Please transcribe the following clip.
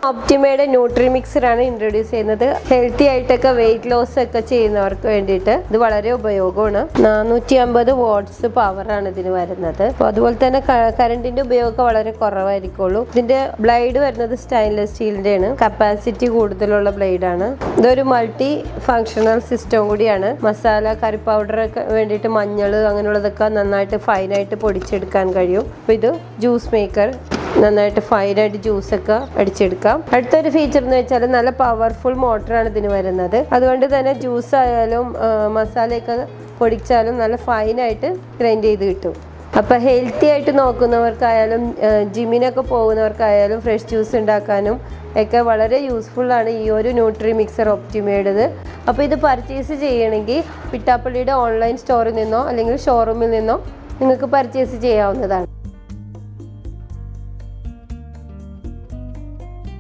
ഒപ്റ്റിമയുടെ nutri മിക്സറാണ് introduce ചെയ്യുന്നത്. Healthy ആയിട്ടൊക്കെ weight loss ഒക്കെ ചെയ്യുന്നവർക്ക് വേണ്ടിയിട്ട് ഇത് വളരെ ഉപയോഗമാണ്. 450 വാട്ട്സ് പവറാണ് ഇതിന് വരുന്നത്. അപ്പോൾ അതുപോലെ തന്നെ കറണ്ടിന്റെ ഉപയോഗം വളരെ കുറവായിരിക്കുള്ളൂ. ഇതിന്റെ ബ്ലേഡ് വരുന്നത് സ്റ്റെയിൻലെസ് സ്റ്റീലിന്റെ ആണ്. കപ്പാസിറ്റി കൂടുതലുള്ള ബ്ലേഡാണ്. ഇതൊരു മൾട്ടി ഫങ്ഷണൽ സിസ്റ്റം കൂടിയാണ്. മസാല, കറി പൗഡർ ഒക്കെ വേണ്ടിയിട്ട് മഞ്ഞൾ അങ്ങനെയുള്ളതൊക്കെ നന്നായിട്ട് ഫൈനായിട്ട് പൊടിച്ചെടുക്കാൻ കഴിയും. അപ്പോൾ ഇത് ജ്യൂസ് മേക്കർ, നന്നായിട്ട് ഫൈനായിട്ട് ജ്യൂസൊക്കെ അടിച്ചെടുക്കാം. അടുത്തൊരു ഫീച്ചർ എന്ന് വെച്ചാൽ നല്ല പവർഫുൾ മോട്ടറാണ് ഇതിന് വരുന്നത്. അതുകൊണ്ട് തന്നെ ജ്യൂസ് ആയാലും മസാലയൊക്കെ പൊടിച്ചാലും നല്ല ഫൈനായിട്ട് ഗ്രൈൻഡ് ചെയ്ത് കിട്ടും. അപ്പോൾ ഹെൽത്തി ആയിട്ട് നോക്കുന്നവർക്കായാലും ജിമ്മിനൊക്കെ പോകുന്നവർക്കായാലും ഫ്രഷ് ജ്യൂസ് ഉണ്ടാക്കാനും ഒക്കെ വളരെ യൂസ്ഫുള്ളാണ് ഈ ഒരു ന്യൂട്രി മിക്സർ ഒപ്റ്റിമയുടേത്. അപ്പോൾ ഇത് പർച്ചേസ് ചെയ്യണമെങ്കിൽ പിട്ടാപ്പള്ളിയുടെ ഓൺലൈൻ സ്റ്റോറിൽ നിന്നോ അല്ലെങ്കിൽ ഷോറൂമിൽ നിന്നോ നിങ്ങൾക്ക് പർച്ചേസ് ചെയ്യാവുന്നതാണ്.